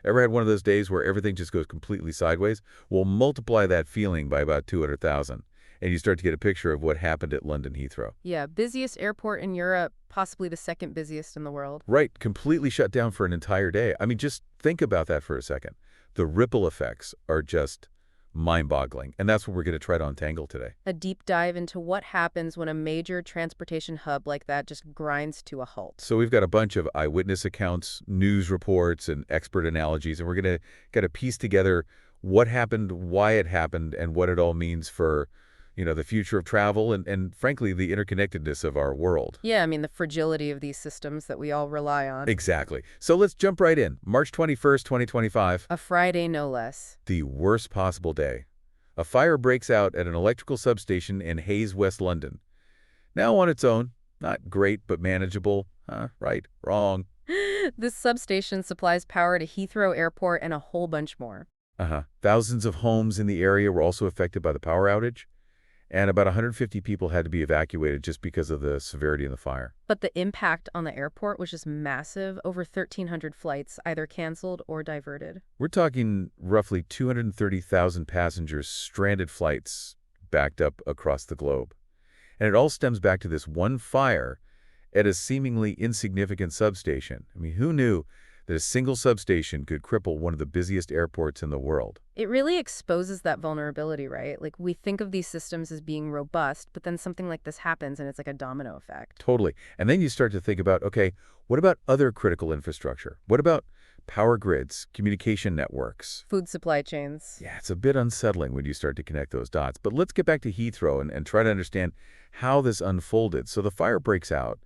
Ever had one of those days where everything just goes completely sideways? Well, multiply that feeling by about 200,000, and you start to get a picture of what happened at London Heathrow. Yeah, busiest airport in Europe, possibly the second busiest in the world. Right, completely shut down for an entire day. I mean, just think about that for a second. The ripple effects are just mind-boggling, and that's what we're going to try to untangle today. A deep dive into what happens when a major transportation hub like that just grinds to a halt. So we've got a bunch of eyewitness accounts, news reports, and expert analogies, and we're going to piece together what happened, why it happened, and what it all means for, the future of travel and frankly, the interconnectedness of our world. Yeah, I mean, the fragility of these systems that we all rely on. Exactly. So let's jump right in. March 21st, 2025. A Friday, no less. The worst possible day. A fire breaks out at an electrical substation in Hayes, West London. Now on its own, not great but manageable. Right, wrong. This substation supplies power to Heathrow Airport and a whole bunch more. Thousands of homes in the area were also affected by the power outage, and about 150 people had to be evacuated just because of the severity of the fire. But the impact on the airport was just massive. Over 1,300 flights either canceled or diverted. We're talking roughly 230,000 passengers, stranded flights backed up across the globe. And it all stems back to this one fire at a seemingly insignificant substation. I mean, who knew that a single substation could cripple one of the busiest airports in the world? It really exposes that vulnerability, right? Like, we think of these systems as being robust, but then something like this happens and it's like a domino effect. Totally. And then you start to think about, okay, what about other critical infrastructure? What about power grids, communication networks? Food supply chains. Yeah, it's a bit unsettling when you start to connect those dots. But let's get back to Heathrow and try to understand how this unfolded. So the fire breaks out,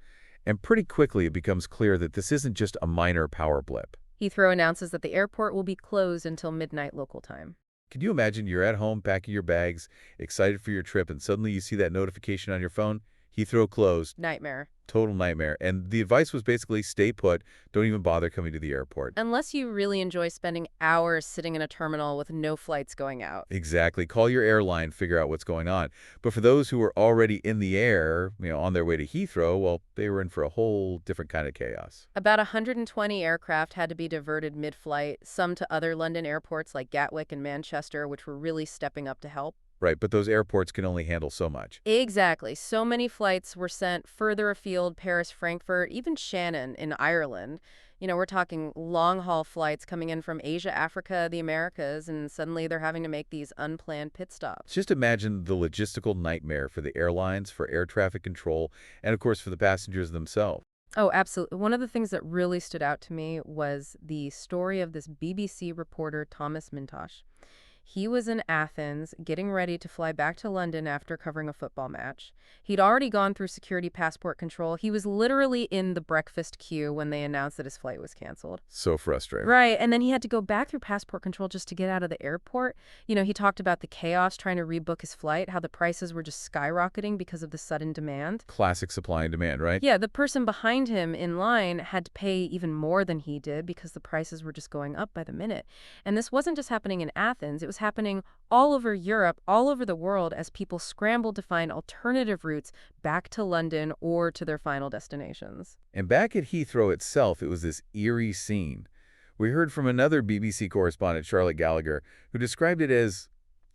and pretty quickly it becomes clear that this isn't just a minor power blip. Heathrow announces that the airport will be closed until midnight local time. Can you imagine you're at home packing your bags, excited for your trip, and suddenly you see that notification on your phone? Heathrow closed. Nightmare. Total nightmare. And the advice was basically stay put. Don't even bother coming to the airport. Unless you really enjoy spending hours sitting in a terminal with no flights going out. Exactly. Call your airline, figure out what's going on. But for those who were already in the air, on their way to Heathrow, well, they were in for a whole different kind of chaos. About 120 aircraft had to be diverted mid-flight, some to other London airports like Gatwick and Manchester, which were really stepping up to help. Right, but those airports can only handle so much. Exactly. So many flights were sent further afield, Paris, Frankfurt, even Shannon in Ireland. We're talking long-haul flights coming in from Asia, Africa, the Americas, and suddenly they're having to make these unplanned pit stops. Just imagine the logistical nightmare for the airlines, for air traffic control, and of course for the passengers themselves. Oh, absolutely. One of the things that really stood out to me was the story of this BBC reporter, Thomas Mintosh. He was in Athens, getting ready to fly back to London after covering a football match. He'd already gone through security passport control. He was literally in the breakfast queue when they announced that his flight was canceled. So frustrating. Right, and then he had to go back through passport control just to get out of the airport. He talked about the chaos trying to rebook his flight, how the prices were just skyrocketing because of the sudden demand. Classic supply and demand, right? Yeah, the person behind him in line had to pay even more than he did because the prices were just going up by the minute. And this wasn't just happening in Athens. It was happening all over Europe, all over the world, as people scrambled to find alternative routes back to London or to their final destinations. And back at Heathrow itself, it was this eerie scene. We heard from another BBC correspondent, Charlotte Gallagher, who described it as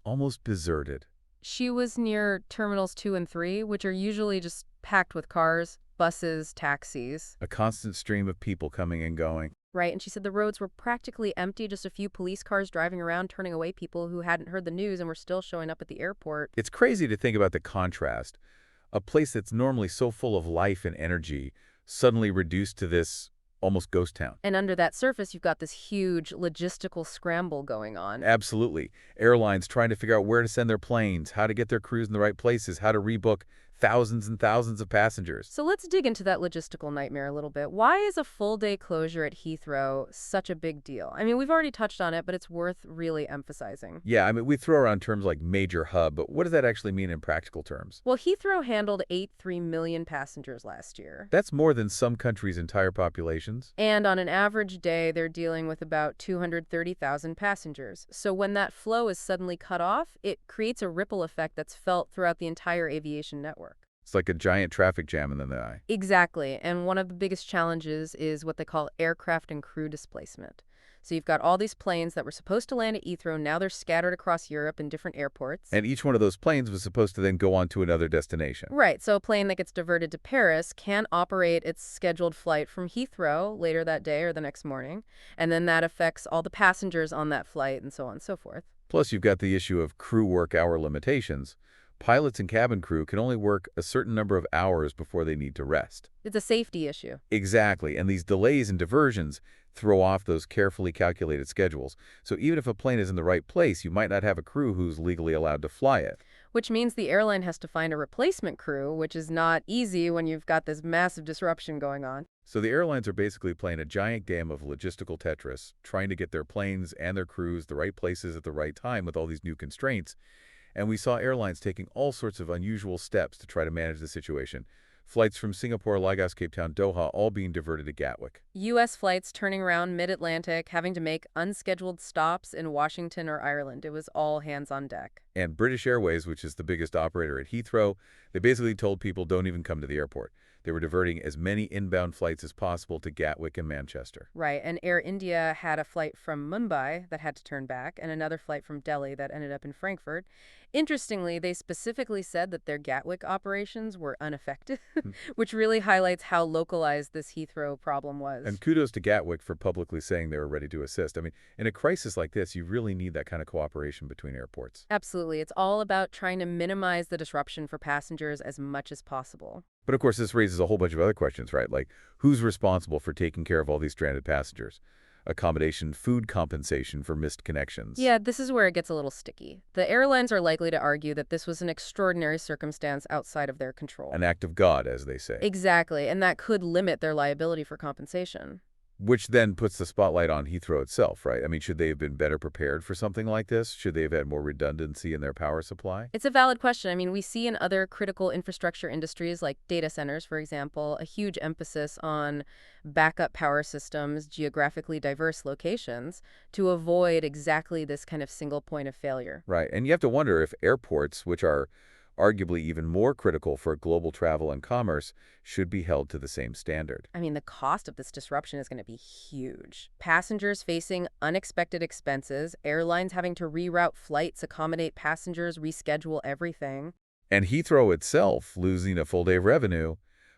almost deserted. She was near Terminals 2 and 3, which are usually just packed with cars, buses, taxis. A constant stream of people coming and going. Right, and she said the roads were practically empty, just a few police cars driving around, turning away people who hadn't heard the news and were still showing up at the airport. It's crazy to think about the contrast. A place that's normally so full of life and energy suddenly reduced to this almost ghost town. And under that surface, you've got this huge logistical scramble going on. Absolutely. Airlines trying to figure out where to send their planes, how to get their crews in the right places, how to rebook thousands and thousands of passengers. So let's dig into that logistical nightmare a little bit. Why is a full-day closure at Heathrow such a big deal? I mean, we've already touched on it, but it's worth really emphasizing. Yeah, I mean, we throw around terms like major hub, but what does that actually mean in practical terms? Well, Heathrow handled 83 million passengers last year. That's more than some countries' entire populations. And on an average day, they're dealing with about 230,000 passengers. So when that flow is suddenly cut off, it creates a ripple effect that's felt throughout the entire aviation network. It's like a giant traffic jam in the eye. Exactly. And one of the biggest challenges is what they call aircraft and crew displacement. So you've got all these planes that were supposed to land at Heathrow. Now they're scattered across Europe in different airports. And each one of those planes was supposed to then go on to another destination. Right, so a plane that gets diverted to Paris can operate its scheduled flight from Heathrow later that day or the next morning, and then that affects all the passengers on that flight and so on and so forth. Plus, you've got the issue of crew work hour limitations. Pilots and cabin crew can only work a certain number of hours before they need to rest. It's a safety issue. Exactly, and these delays and diversions throw off those carefully calculated schedules. So even if a plane is in the right place, you might not have a crew who's legally allowed to fly it. Which means the airline has to find a replacement crew, which is not easy when you've got this massive disruption going on. So the airlines are basically playing a giant game of logistical Tetris, trying to get their planes and their crews the right places at the right time with all these new constraints. And we saw airlines taking all sorts of unusual steps to try to manage the situation. Flights from Singapore, Lagos, Cape Town, Doha, all being diverted to Gatwick. U.S. flights turning around mid-Atlantic, having to make unscheduled stops in Washington or Ireland. It was all hands on deck. And British Airways, which is the biggest operator at Heathrow, they basically told people don't even come to the airport. They were diverting as many inbound flights as possible to Gatwick and Manchester. Right, and Air India had a flight from Mumbai that had to turn back, and another flight from Delhi that ended up in Frankfurt. Interestingly, they specifically said that their Gatwick operations were unaffected, which really highlights how localized this Heathrow problem was. And kudos to Gatwick for publicly saying they were ready to assist. I mean, in a crisis like this, you really need that kind of cooperation between airports. Absolutely. It's all about trying to minimize the disruption for passengers as much as possible. But of course, this raises a whole bunch of other questions, right? Like, who's responsible for taking care of all these stranded passengers? Accommodation, food compensation for missed connections. Yeah, this is where it gets a little sticky. The airlines are likely to argue that this was an extraordinary circumstance outside of their control. An act of God, as they say. Exactly, and that could limit their liability for compensation. Which then puts the spotlight on Heathrow itself, right? I mean, should they have been better prepared for something like this? Should they have had more redundancy in their power supply? It's a valid question. I mean, we see in other critical infrastructure industries like data centers, for example, a huge emphasis on backup power systems, geographically diverse locations, to avoid exactly this kind of single point of failure. Right, and you have to wonder if airports, which are arguably even more critical for global travel and commerce, should be held to the same standard. I mean, the cost of this disruption is going to be huge. Passengers facing unexpected expenses, airlines having to reroute flights, accommodate passengers, reschedule everything. And Heathrow itself losing a full day of revenue,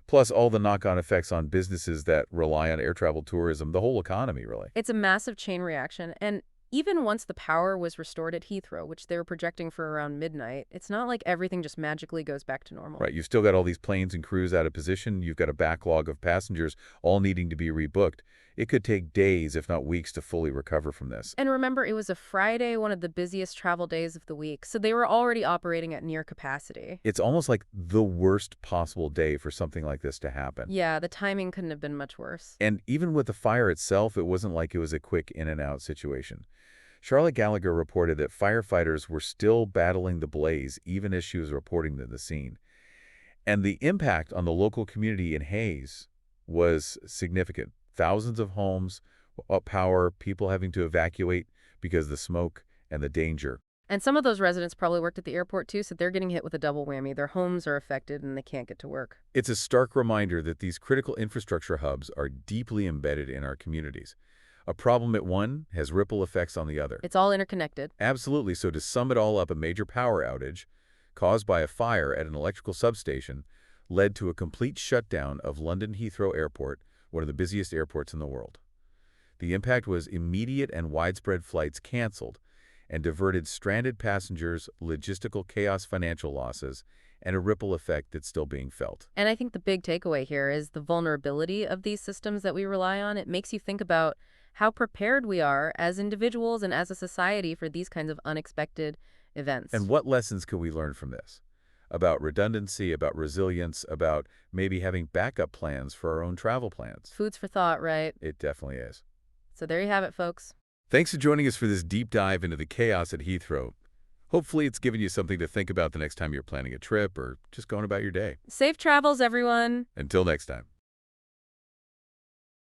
plus all the knock-on effects on businesses that rely on air travel tourism, the whole economy, really. It's a massive chain reaction, and even once the power was restored at Heathrow, which they were projecting for around midnight, it's not like everything just magically goes back to normal. Right, you've still got all these planes and crews out of position. You've got a backlog of passengers all needing to be rebooked. It could take days, if not weeks, to fully recover from this. And remember, it was a Friday, one of the busiest travel days of the week, so they were already operating at near capacity. It's almost like the worst possible day for something like this to happen. Yeah, the timing couldn't have been much worse. And even with the fire itself, it wasn't like it was a quick in-and-out situation. Charlotte Gallagher reported that firefighters were still battling the blaze even as she was reporting to the scene. And the impact on the local community in Hayes was significant. Thousands of homes, power, people having to evacuate because of the smoke and the danger. And some of those residents probably worked at the airport too, so they're getting hit with a double whammy. Their homes are affected and they can't get to work. It's a stark reminder that these critical infrastructure hubs are deeply embedded in our communities. A problem at one has ripple effects on the other. It's all interconnected. Absolutely. So to sum it all up, a major power outage caused by a fire at an electrical substation led to a complete shutdown of London Heathrow Airport, one of the busiest airports in the world. The impact was immediate and widespread flights canceled and diverted stranded passengers, logistical chaos, financial losses, and a ripple effect that's still being felt. And I think the big takeaway here is the vulnerability of these systems that we rely on. It makes you think about how prepared we are as individuals and as a society for these kinds of unexpected events. And what lessons can we learn from this? About redundancy, about resilience, about maybe having backup plans for our own travel plans. Foods for thought, right? It definitely is. So there you have it, folks. Thanks for joining us for this deep dive into the chaos at Heathrow. Hopefully it's given you something to think about the next time you're planning a trip or just going about your day. Safe travels, everyone. Until next time.